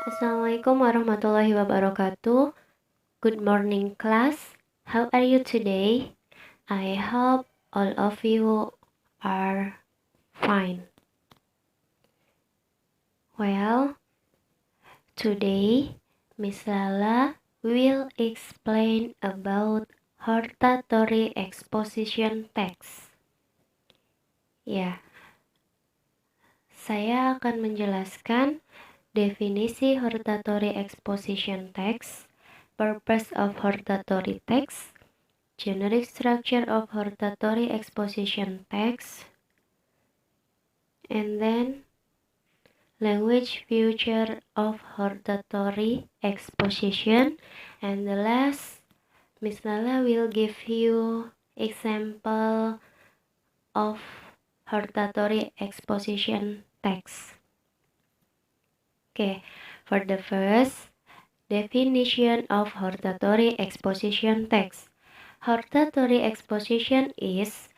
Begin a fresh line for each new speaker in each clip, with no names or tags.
Assalamualaikum warahmatullahi wabarakatuh. Good morning, class. How are you today? I hope all of you are fine. Well, today Miss Lala will explain about hortatory exposition text. Ya, saya akan menjelaskan definisi hortatory exposition text, purpose of hortatory text, generic structure of hortatory exposition text, and then language feature of hortatory exposition, and the last, Miss Lala will give you example of hortatory exposition text. Okay, for the first, definition of hortatory exposition text. Hortatory exposition is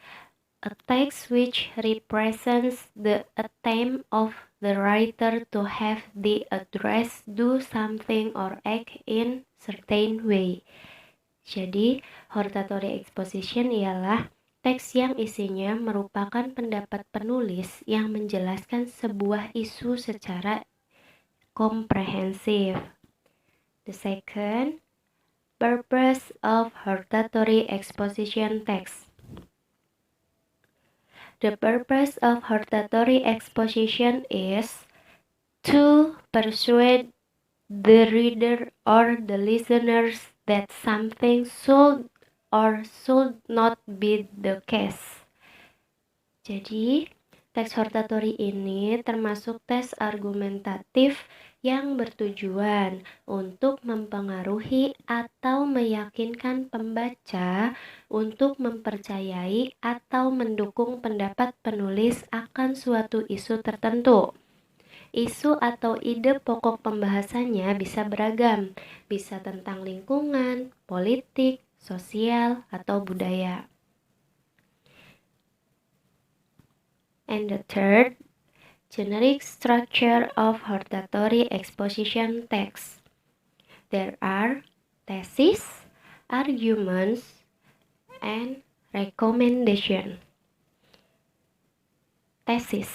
a text which represents the attempt of the writer to have the address do something or act in certain way. Jadi, hortatory exposition ialah teks yang isinya merupakan pendapat penulis yang menjelaskan sebuah isu secara komprehensif. The second, purpose of hortatory exposition text. The purpose of hortatory exposition is to persuade the reader or the listeners that something should or should not be the case. Jadi, teks hortatory ini termasuk tes argumentatif yang bertujuan untuk mempengaruhi atau meyakinkan pembaca untuk mempercayai atau mendukung pendapat penulis akan suatu isu tertentu. Isu atau ide pokok pembahasannya bisa beragam, bisa tentang lingkungan, politik, sosial, atau budaya. And the third, generic structure of hortatory exposition text. There are thesis, arguments, and recommendation. Thesis.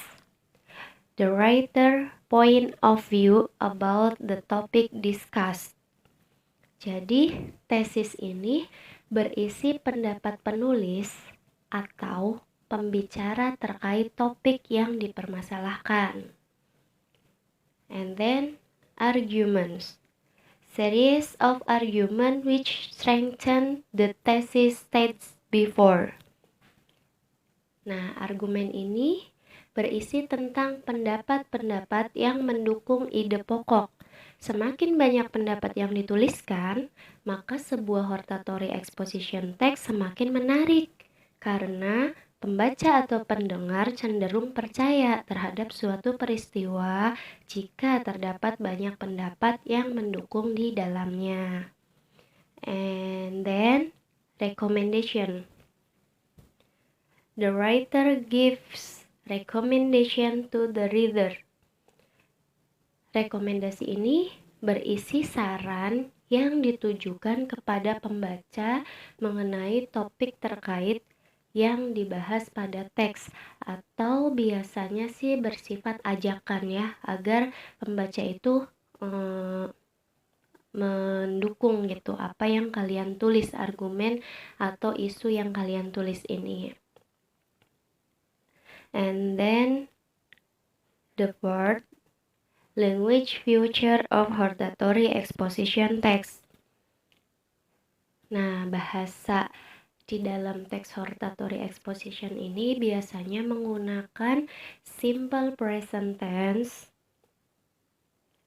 The writer point of view about the topic discussed. Jadi, tesis ini berisi pendapat penulis atau pembicara terkait topik yang dipermasalahkan. And then, arguments. Series of argument which strengthen the thesis states before. Nah, argumen ini berisi tentang pendapat-pendapat yang mendukung ide pokok. Semakin banyak pendapat yang dituliskan, maka sebuah hortatory exposition text semakin menarik karena pembaca atau pendengar cenderung percaya terhadap suatu peristiwa jika terdapat banyak pendapat yang mendukung di dalamnya. And then, recommendation. The writer gives recommendation to the reader. Rekomendasi ini berisi saran yang ditujukan kepada pembaca mengenai topik terkait yang dibahas pada teks, atau biasanya sih bersifat ajakan ya, agar pembaca itu mendukung gitu apa yang kalian tulis, argumen atau isu yang kalian tulis ini. And then the fourth, language feature of hortatory exposition text. Nah, bahasa di dalam teks hortatory exposition ini biasanya menggunakan simple present tense.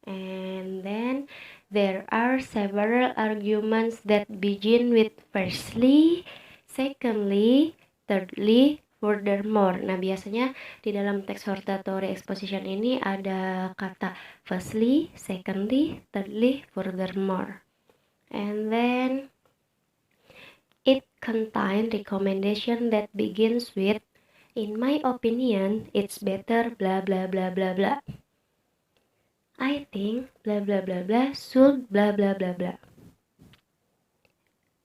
And then there are several arguments that begin with firstly, secondly, thirdly, furthermore. Nah, biasanya di dalam teks hortatory exposition ini ada kata firstly, secondly, thirdly, furthermore. And then it contains recommendation that begins with, in my opinion, it's better blah blah blah blah blah. I think blah blah blah blah should blah blah blah blah.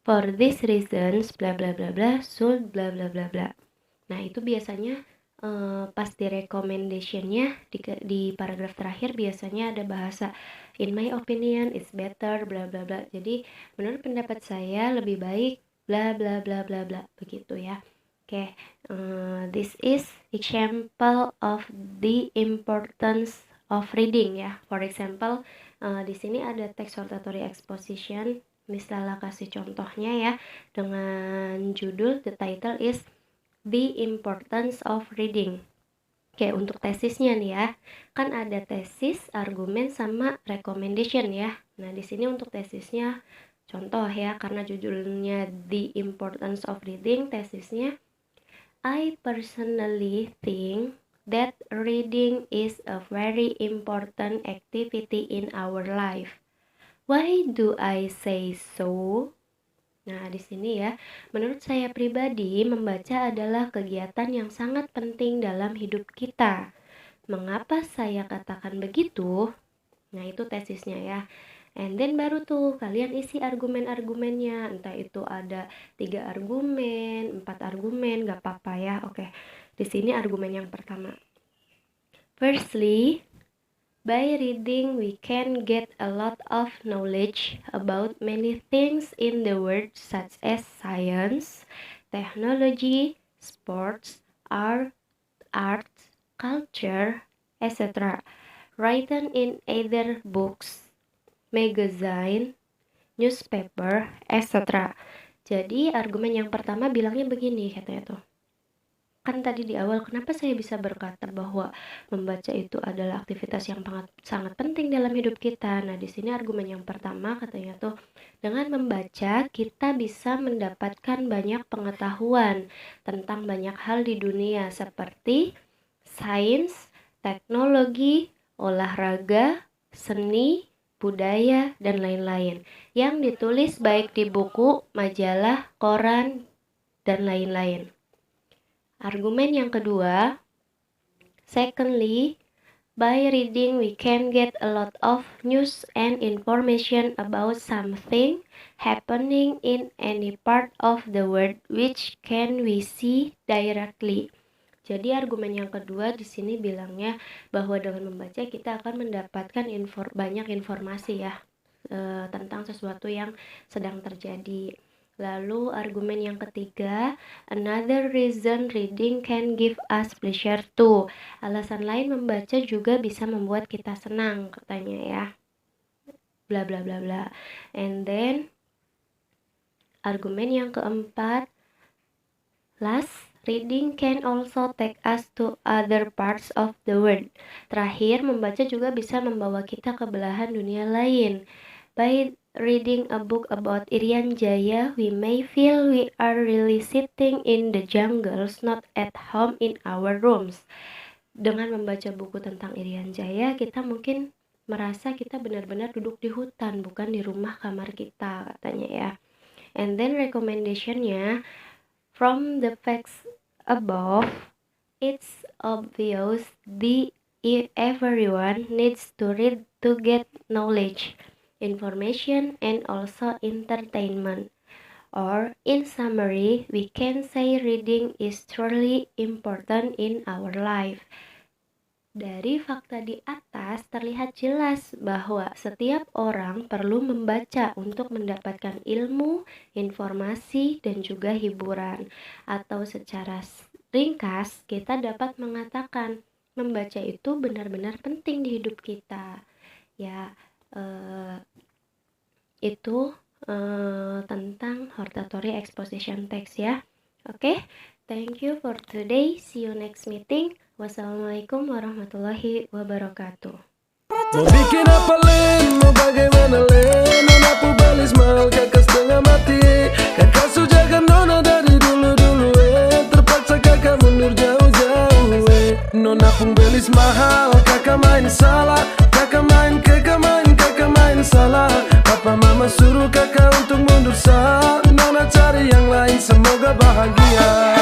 For these reasons blah blah blah blah should blah blah blah blah. Nah, itu biasanya pas di recommendation-nya di paragraf terakhir biasanya ada bahasa in my opinion it's better bla bla bla. Jadi menurut pendapat saya lebih baik bla bla bla bla bla, begitu ya. Oke, this is example of the importance of reading ya. For example, di sini ada text hortatory exposition. Misalnya kasih contohnya ya dengan judul, the title is The Importance of Reading. Oke, untuk tesisnya nih ya, kan ada tesis, argumen, sama recommendation ya. Nah, di sini untuk tesisnya contoh ya, karena judulnya The Importance of Reading, tesisnya I personally think that reading is a very important activity in our life. Why do I say so? Nah, di sini ya, menurut saya pribadi, membaca adalah kegiatan yang sangat penting dalam hidup kita. Mengapa saya katakan begitu? Nah, itu tesisnya ya. And then baru tuh kalian isi argumen-argumennya. Entah itu ada 3 argumen, 4 argumen, gak apa-apa ya. Oke, di sini argumen yang pertama. Firstly, by reading, we can get a lot of knowledge about many things in the world, such as science, technology, sports, art, culture, etc. Written in either books, magazine, newspaper, etc. Jadi argumen yang pertama bilangnya begini katanya tuh. Kan tadi di awal kenapa saya bisa berkata bahwa membaca itu adalah aktivitas yang sangat penting dalam hidup kita. Nah, di sini argumen yang pertama katanya tuh, dengan membaca kita bisa mendapatkan banyak pengetahuan tentang banyak hal di dunia seperti sains, teknologi, olahraga, seni, budaya, dan lain-lain yang ditulis baik di buku, majalah, koran, dan lain-lain. Argumen yang kedua, secondly, by reading we can get a lot of news and information about something happening in any part of the world which can we see directly. Jadi argumen yang kedua di sini bilangnya bahwa dengan membaca kita akan mendapatkan banyak informasi ya tentang sesuatu yang sedang terjadi. Lalu argumen yang ketiga, another reason reading can give us pleasure too. Alasan lain membaca juga bisa membuat kita senang katanya ya. Bla bla bla bla. And then argumen yang keempat, last, reading can also take us to other parts of the world. Terakhir, membaca juga bisa membawa kita ke belahan dunia lain. By reading a book about Irian Jaya, we may feel we are really sitting in the jungles, not at home in our rooms. Dengan membaca buku tentang Irian Jaya, kita mungkin merasa kita benar-benar duduk di hutan, bukan di rumah kamar kita, katanya ya. And then recommendation-nya, from the facts above, it's obvious everyone needs to read to get knowledge, information, and also entertainment. Or in summary, we can say reading is truly important in our life. Dari fakta di atas terlihat jelas bahwa setiap orang perlu membaca untuk mendapatkan ilmu, informasi, dan juga hiburan. Atau secara ringkas, kita dapat mengatakan membaca itu benar-benar penting di hidup kita. Ya, itu tentang hortatory exposition text ya. Oke, thank you for today. See you next meeting. Wassalamualaikum warahmatullahi wabarakatuh.
Mau bikin apa Len? Mau bagaimana Len? Nona pubalis mahal kakak setengah mati. Kakak sujakan Nona dari dulu-dulu terpaksa kakak mundur jauh-jauh Nona pembelis mahal, kakak main salah. Kakak main salah. Papa mama suruh kakak untuk mundur sah. Nona cari yang lain, semoga bahagia.